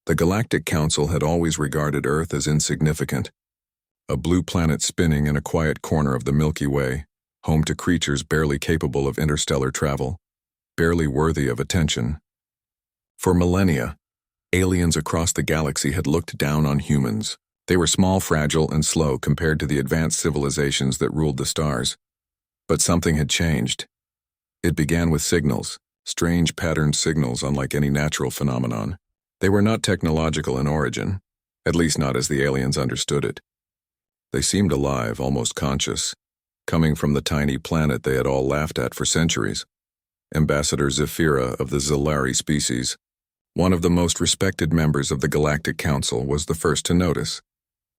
The Galactic Council had always regarded Earth as insignificant, a blue planet spinning in a quiet corner of the Milky Way, home to creatures barely capable of interstellar travel, barely worthy of attention. For millennia, aliens across the galaxy had looked down on humans. They were small, fragile, and slow compared to the advanced civilizations that ruled the stars. But something had changed. It began with signals, strange patterned signals unlike any natural phenomenon. They were not technological in origin, at least not as the aliens understood it. They seemed alive, almost conscious, coming from the tiny planet they had all laughed at for centuries. Ambassador Zephyra of the Zilari species, one of the most respected members of the Galactic Council, was the first to notice.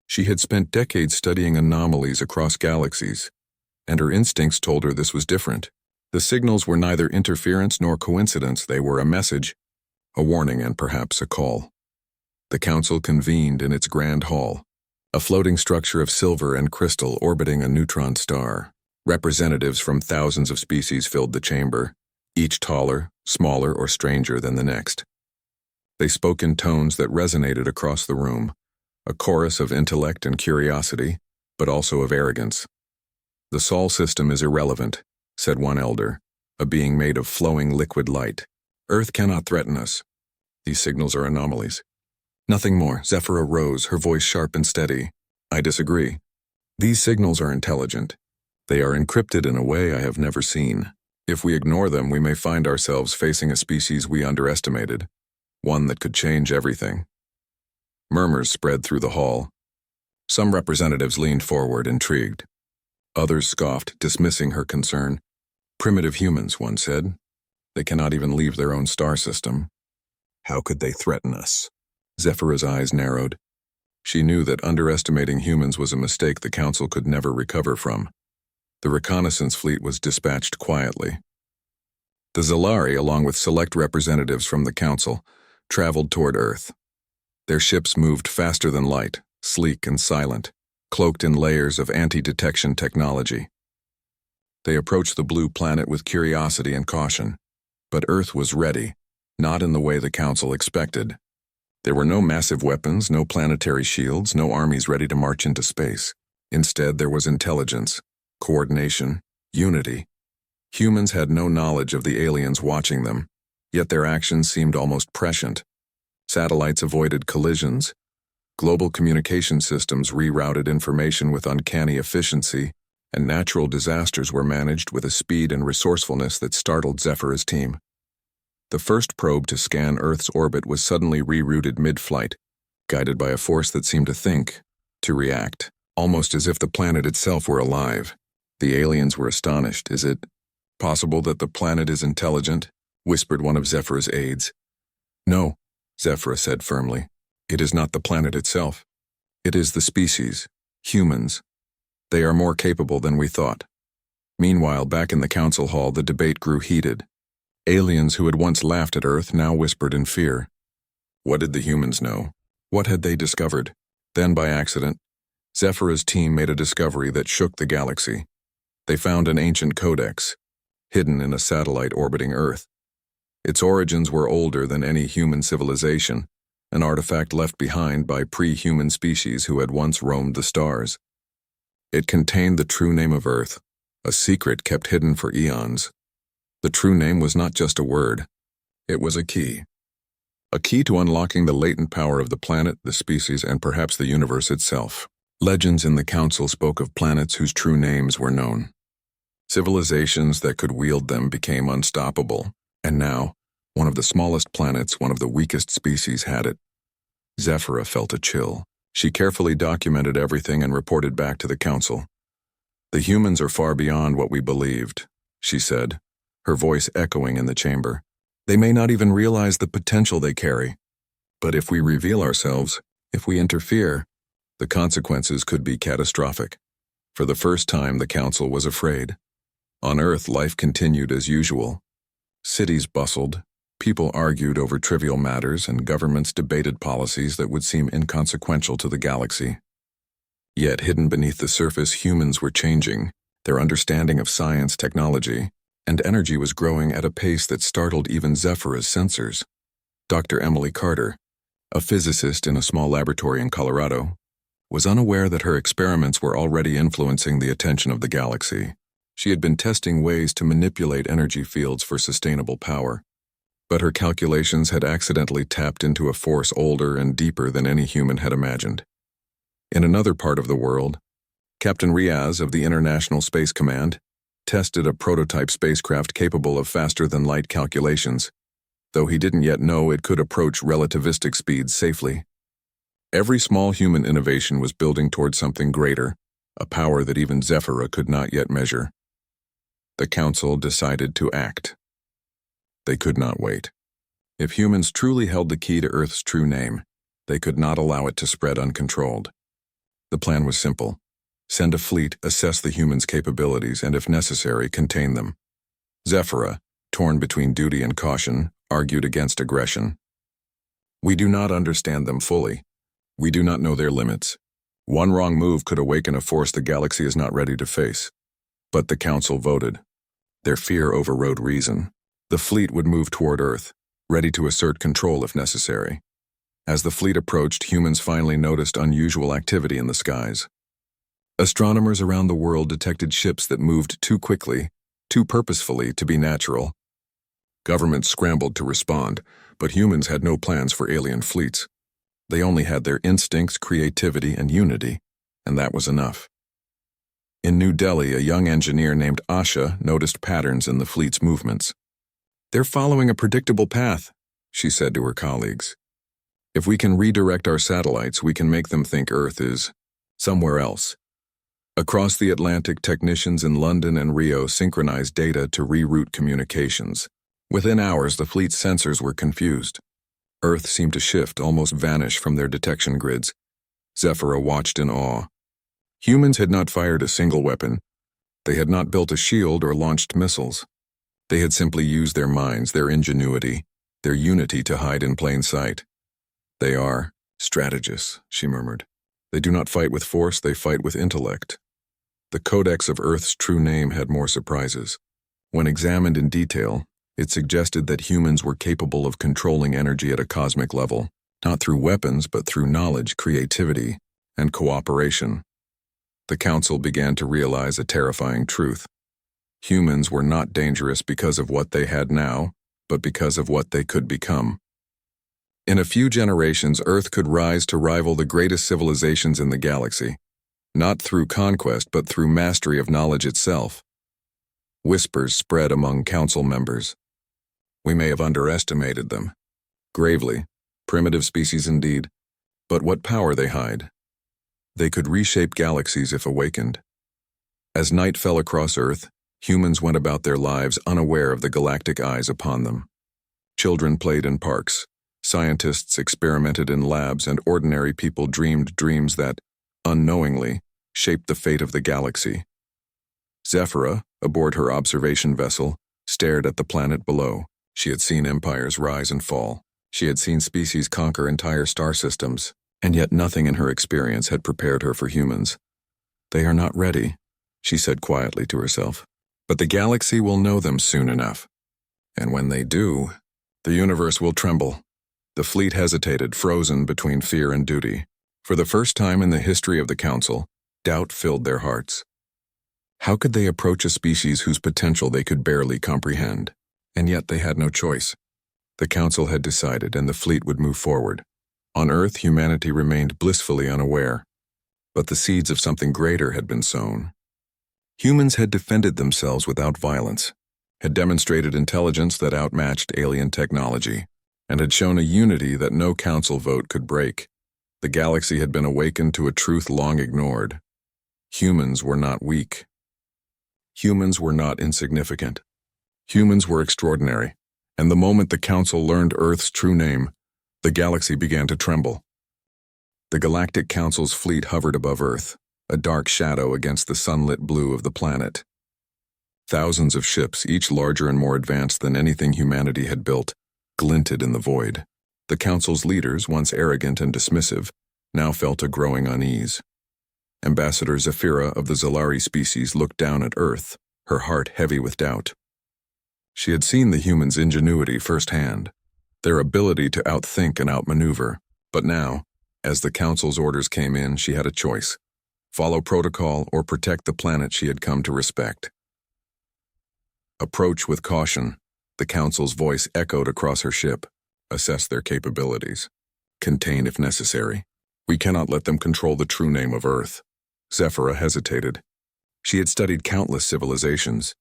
She had spent decades studying anomalies across galaxies, and her instincts told her this was different. The signals were neither interference nor coincidence. They were a message, a warning, and perhaps a call. The council convened in its grand hall, a floating structure of silver and crystal orbiting a neutron star. Representatives from thousands of species filled the chamber, each taller, smaller, or stranger than the next. They spoke in tones that resonated across the room, a chorus of intellect and curiosity, but also of arrogance. "The Sol system is irrelevant," said one elder, a being made of flowing liquid light. "Earth cannot threaten us. These signals are anomalies." "Nothing more." Zephyra rose, her voice sharp and steady. "I disagree. These signals are intelligent. They are encrypted in a way I have never seen. If we ignore them, we may find ourselves facing a species we underestimated, one that could change everything." Murmurs spread through the hall. Some representatives leaned forward, intrigued. Others scoffed, dismissing her concern. "Primitive humans," one said. "They cannot even leave their own star system. How could they threaten us?" Zephyra's eyes narrowed. She knew that underestimating humans was a mistake the council could never recover from. The reconnaissance fleet was dispatched quietly. The Zilari, along with select representatives from the council, traveled toward Earth. Their ships moved faster than light, sleek and silent, cloaked in layers of anti-detection technology. They approached the blue planet with curiosity and caution, but Earth was ready, not in the way the council expected. There were no massive weapons, no planetary shields, no armies ready to march into space. Instead, there was intelligence, coordination, unity. Humans had no knowledge of the aliens watching them, yet their actions seemed almost prescient. Satellites avoided collisions. Global communication systems rerouted information with uncanny efficiency, and natural disasters were managed with a speed and resourcefulness that startled Zephyra's team. The first probe to scan Earth's orbit was suddenly rerouted mid-flight, guided by a force that seemed to think, to react, almost as if the planet itself were alive. The aliens were astonished. "Is it possible that the planet is intelligent?" whispered one of Zephyra's aides. "No," Zephyra said firmly. "It is not the planet itself. It is the species, humans. They are more capable than we thought." Meanwhile, back in the council hall, the debate grew heated. Aliens who had once laughed at Earth now whispered in fear. What did the humans know? What had they discovered? Then, by accident, Zephyra's team made a discovery that shook the galaxy. They found an ancient codex, hidden in a satellite orbiting Earth. Its origins were older than any human civilization, an artifact left behind by pre-human species who had once roamed the stars. It contained the true name of Earth, a secret kept hidden for eons. The true name was not just a word. It was a key. A key to unlocking the latent power of the planet, the species, and perhaps the universe itself. Legends in the council spoke of planets whose true names were known. Civilizations that could wield them became unstoppable, and now, one of the smallest planets, one of the weakest species, had it. Zephyra felt a chill. She carefully documented everything and reported back to the council. "The humans are far beyond what we believed," she said, her voice echoing in the chamber. "They may not even realize the potential they carry. But if we reveal ourselves, if we interfere, the consequences could be catastrophic." For the first time, the council was afraid. On Earth, life continued as usual. Cities bustled, people argued over trivial matters, and governments debated policies that would seem inconsequential to the galaxy. Yet, hidden beneath the surface, humans were changing. Their understanding of science, technology, and energy was growing at a pace that startled even Zephyra's sensors. Dr. Emily Carter, a physicist in a small laboratory in Colorado, was unaware that her experiments were already influencing the attention of the galaxy. She had been testing ways to manipulate energy fields for sustainable power, but her calculations had accidentally tapped into a force older and deeper than any human had imagined. In another part of the world, Captain Riaz of the International Space Command tested a prototype spacecraft capable of faster-than-light calculations, though he didn't yet know it could approach relativistic speeds safely. Every small human innovation was building towards something greater, a power that even Zephyra could not yet measure. The Council decided to act. They could not wait. If humans truly held the key to Earth's true name, they could not allow it to spread uncontrolled. The plan was simple. Send a fleet, assess the humans' capabilities, and if necessary, contain them. Zephyra, torn between duty and caution, argued against aggression. We do not understand them fully. We do not know their limits. One wrong move could awaken a force the galaxy is not ready to face. But the Council voted. Their fear overrode reason. The fleet would move toward Earth, ready to assert control if necessary. As the fleet approached, humans finally noticed unusual activity in the skies. Astronomers around the world detected ships that moved too quickly, too purposefully to be natural. Governments scrambled to respond, but humans had no plans for alien fleets. They only had their instincts, creativity, and unity, and that was enough. In New Delhi, a young engineer named Asha noticed patterns in the fleet's movements. "They're following a predictable path," she said to her colleagues. "If we can redirect our satellites, we can make them think Earth is somewhere else." Across the Atlantic, technicians in London and Rio synchronized data to reroute communications. Within hours, the fleet's sensors were confused. Earth seemed to shift, almost vanish from their detection grids. Zephyra watched in awe. Humans had not fired a single weapon. They had not built a shield or launched missiles. They had simply used their minds, their ingenuity, their unity to hide in plain sight. "They are strategists," she murmured. "They do not fight with force, they fight with intellect." The Codex of Earth's true name had more surprises. When examined in detail, it suggested that humans were capable of controlling energy at a cosmic level, not through weapons but through knowledge, creativity, and cooperation. The Council began to realize a terrifying truth. Humans were not dangerous because of what they had now, but because of what they could become. In a few generations, Earth could rise to rival the greatest civilizations in the galaxy, not through conquest but through mastery of knowledge itself. Whispers spread among Council members. We may have underestimated them. Gravely, primitive species indeed, but what power they hide. They could reshape galaxies if awakened. As night fell across Earth, humans went about their lives unaware of the galactic eyes upon them. Children played in parks, scientists experimented in labs, and ordinary people dreamed dreams that, unknowingly, shaped the fate of the galaxy. Zephyra, aboard her observation vessel, stared at the planet below. She had seen empires rise and fall. She had seen species conquer entire star systems, and yet nothing in her experience had prepared her for humans. "They are not ready," she said quietly to herself. "But the galaxy will know them soon enough. And when they do, the universe will tremble." The fleet hesitated, frozen between fear and duty. For the first time in the history of the Council, doubt filled their hearts. How could they approach a species whose potential they could barely comprehend? And yet they had no choice. The Council had decided, and the fleet would move forward. On Earth, humanity remained blissfully unaware. But the seeds of something greater had been sown. Humans had defended themselves without violence, had demonstrated intelligence that outmatched alien technology, and had shown a unity that no Council vote could break. The galaxy had been awakened to a truth long ignored. Humans were not weak. Humans were not insignificant. Humans were extraordinary, and the moment the Council learned Earth's true name, the galaxy began to tremble. The Galactic Council's fleet hovered above Earth, a dark shadow against the sunlit blue of the planet. Thousands of ships, each larger and more advanced than anything humanity had built, glinted in the void. The Council's leaders, once arrogant and dismissive, now felt a growing unease. Ambassador Zephyra of the Zalari species looked down at Earth, her heart heavy with doubt. She had seen the humans' ingenuity firsthand, their ability to outthink and outmaneuver, But now, as the Council's orders came in, she had a choice: follow protocol or protect the planet she had come to respect. Approach with caution, the Council's voice echoed across her ship. Assess their capabilities. Contain if necessary. We cannot let them control the true name of Earth. Zephyra hesitated. She had studied countless civilizations.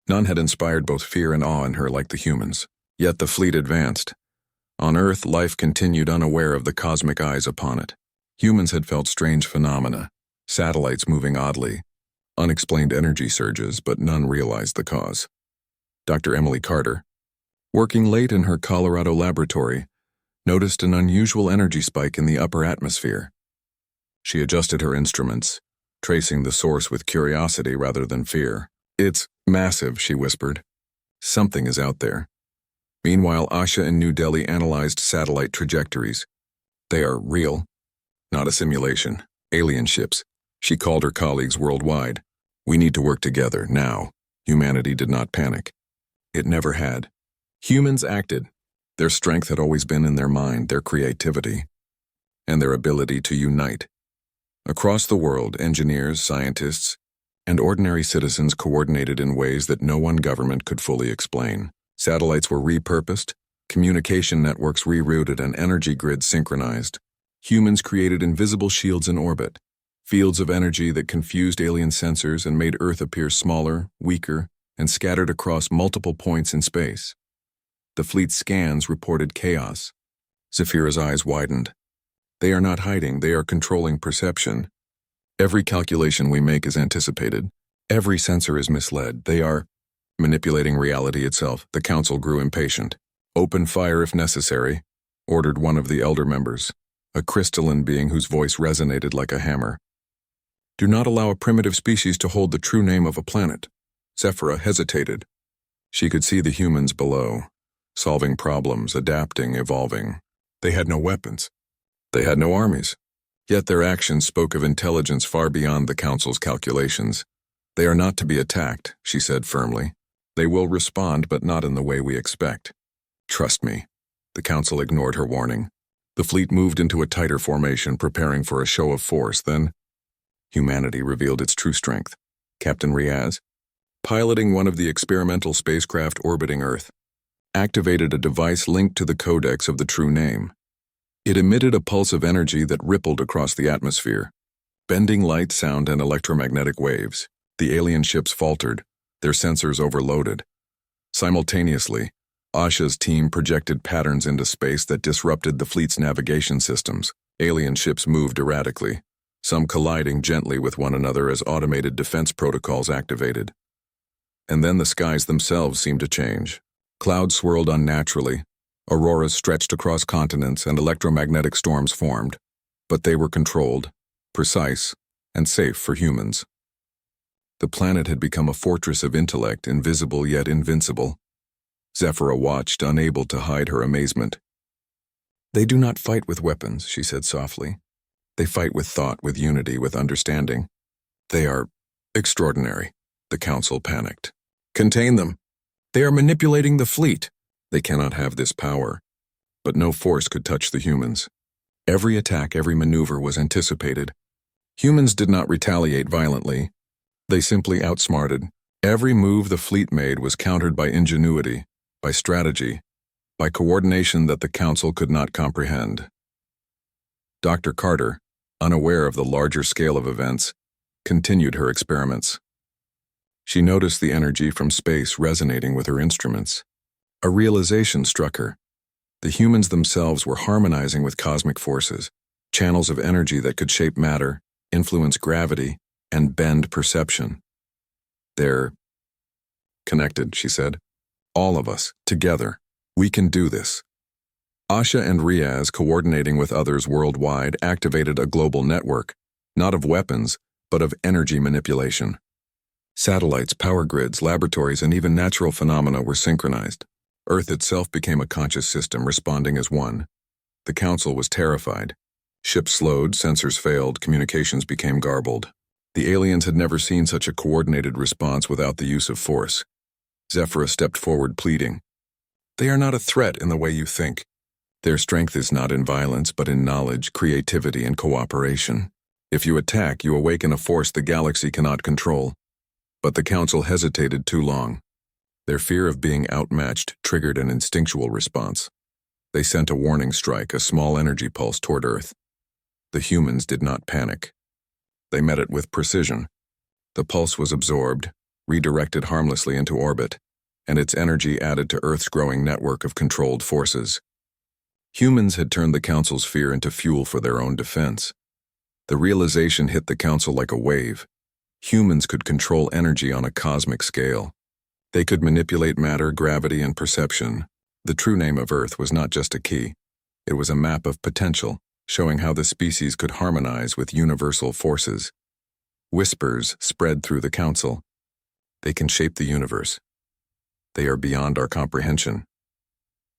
None had inspired both fear and awe in her like the humans. Yet the fleet advanced. On Earth, life continued unaware of the cosmic eyes upon it. Humans had felt strange phenomena, satellites moving oddly, unexplained energy surges, but none realized the cause. Dr. Emily Carter, working late in her Colorado laboratory, noticed an unusual energy spike in the upper atmosphere. She adjusted her instruments, tracing the source with curiosity rather than fear. "It's massive," she whispered. "Something is out there." Meanwhile, Asha in New Delhi analyzed satellite trajectories. "They are real, not a simulation. Alien ships." She called her colleagues worldwide. "We need to work together, now." Humanity did not panic. It never had. Humans acted. Their strength had always been in their mind, their creativity, and their ability to unite. Across the world, engineers, scientists, and ordinary citizens coordinated in ways that no one government could fully explain. Satellites were repurposed, communication networks rerouted, and energy grids synchronized. Humans created invisible shields in orbit, fields of energy that confused alien sensors and made Earth appear smaller, weaker, and scattered across multiple points in space. The fleet's scans reported chaos. Zephyra's eyes widened. "They are not hiding, they are controlling perception. Every calculation we make is anticipated. Every sensor is misled. They are manipulating reality itself." The Council grew impatient. "Open fire if necessary," ordered one of the elder members, a crystalline being whose voice resonated like a hammer. "Do not allow a primitive species to hold the true name of a planet." Zephyra hesitated. She could see the humans below, solving problems, adapting, evolving. They had no weapons. They had no armies. Yet their actions spoke of intelligence far beyond the Council's calculations. "They are not to be attacked," she said firmly. "They will respond, but not in the way we expect. Trust me." The Council ignored her warning. The fleet moved into a tighter formation, preparing for a show of force. Then, humanity revealed its true strength. Captain Riaz, piloting one of the experimental spacecraft orbiting Earth, activated a device linked to the codex of the true name. It emitted a pulse of energy that rippled across the atmosphere, bending light, sound, and electromagnetic waves. The alien ships faltered, their sensors overloaded. Simultaneously, Asha's team projected patterns into space that disrupted the fleet's navigation systems. Alien ships moved erratically, some colliding gently with one another as automated defense protocols activated. And then the skies themselves seemed to change. Clouds swirled unnaturally, auroras stretched across continents, and electromagnetic storms formed. But they were controlled, precise, and safe for humans. The planet had become a fortress of intellect, invisible yet invincible. Zephyra watched, unable to hide her amazement. "They do not fight with weapons," she said softly. "They fight with thought, with unity, with understanding. They are extraordinary." The Council panicked. "Contain them. They are manipulating the fleet." "They cannot have this power." But no force could touch the humans. Every attack, every maneuver was anticipated. Humans did not retaliate violently. They simply outsmarted. Every move the fleet made was countered by ingenuity, by strategy, by coordination that the Council could not comprehend. Dr. Carter, unaware of the larger scale of events, continued her experiments. She noticed the energy from space resonating with her instruments. A realization struck her. The humans themselves were harmonizing with cosmic forces, channels of energy that could shape matter, influence gravity, and bend perception. "They're connected," she said. "All of us, together. We can do this." Asha and Riaz, coordinating with others worldwide, activated a global network, not of weapons, but of energy manipulation. Satellites, power grids, laboratories, and even natural phenomena were synchronized. Earth itself became a conscious system, responding as one. The Council was terrified. Ships slowed, sensors failed, communications became garbled. The aliens had never seen such a coordinated response without the use of force. Zephyra stepped forward, pleading. "They are not a threat in the way you think. Their strength is not in violence but in knowledge, creativity, and cooperation. If you attack, you awaken a force the galaxy cannot control. But the Council hesitated too long. Their fear of being outmatched triggered an instinctual response. They sent a warning strike, a small energy pulse toward Earth. The humans did not panic. They met it with precision. The pulse was absorbed, redirected harmlessly into orbit, and its energy added to Earth's growing network of controlled forces. Humans had turned the Council's fear into fuel for their own defense. The realization hit the Council like a wave. Humans could control energy on a cosmic scale. They could manipulate matter, gravity, and perception. The true name of Earth was not just a key. It was a map of potential, showing how the species could harmonize with universal forces. Whispers spread through the Council. They can shape the universe. They are beyond our comprehension.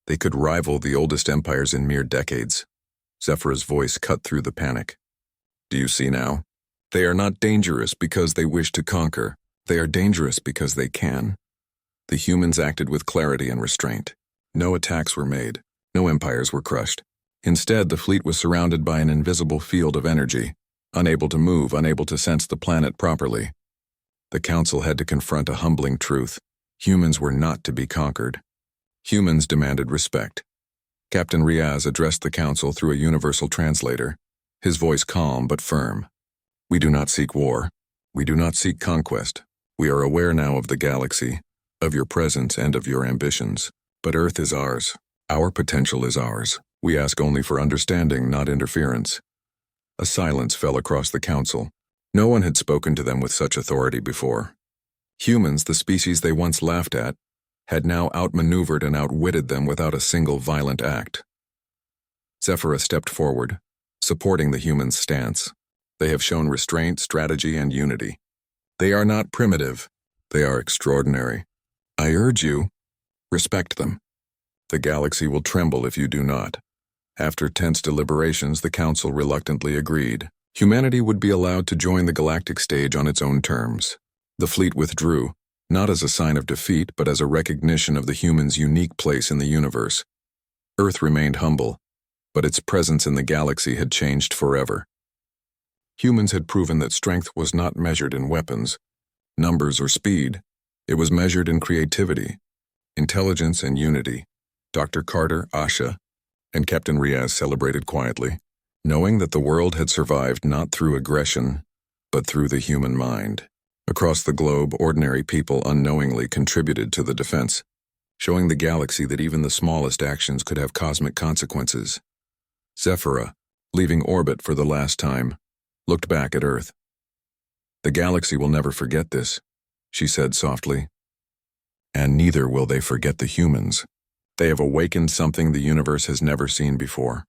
They could rival the oldest empires in mere decades. Zephyr's voice cut through the panic. Do you see now? They are not dangerous because they wish to conquer. They are dangerous because they can. The humans acted with clarity and restraint. No attacks were made. No empires were crushed. Instead, the fleet was surrounded by an invisible field of energy, unable to move, unable to sense the planet properly. The Council had to confront a humbling truth. Humans were not to be conquered. Humans demanded respect. Captain Riaz addressed the Council through a universal translator, his voice calm but firm. We do not seek war. We do not seek conquest. We are aware now of the galaxy, of your presence and of your ambitions. But Earth is ours. Our potential is ours. We ask only for understanding, not interference. A silence fell across the Council. No one had spoken to them with such authority before. Humans, the species they once laughed at, had now outmaneuvered and outwitted them without a single violent act. Zephyrus stepped forward, supporting the humans' stance. They have shown restraint, strategy, and unity. They are not primitive. They are extraordinary. I urge you, respect them. The galaxy will tremble if you do not. After tense deliberations, the Council reluctantly agreed. Humanity would be allowed to join the galactic stage on its own terms. The fleet withdrew, not as a sign of defeat, but as a recognition of the humans' unique place in the universe. Earth remained humble, but its presence in the galaxy had changed forever. Humans had proven that strength was not measured in weapons, numbers, or speed. It was measured in creativity, intelligence, and unity. Dr. Carter, Asha, and Captain Riaz celebrated quietly, knowing that the world had survived not through aggression, but through the human mind. Across the globe, ordinary people unknowingly contributed to the defense, showing the galaxy that even the smallest actions could have cosmic consequences. Zephyra, leaving orbit for the last time, looked back at Earth. The galaxy will never forget this, she said softly. And neither will they forget the humans. They have awakened something the universe has never seen before.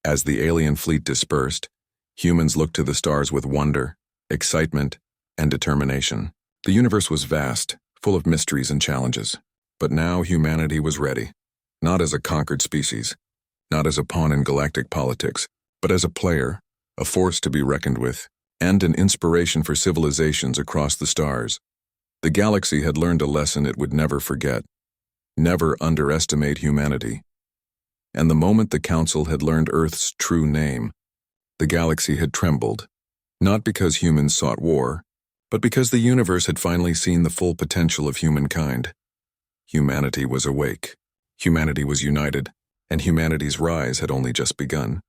As the alien fleet dispersed, humans looked to the stars with wonder, excitement, and determination. The universe was vast, full of mysteries and challenges. But now humanity was ready, not as a conquered species, not as a pawn in galactic politics, but as a player, a force to be reckoned with, and an inspiration for civilizations across the stars. The galaxy had learned a lesson it would never forget. Never underestimate humanity. And the moment the Council had learned Earth's true name, the galaxy had trembled, not because humans sought war, but because the universe had finally seen the full potential of humankind. Humanity was awake. Humanity was united, and humanity's rise had only just begun.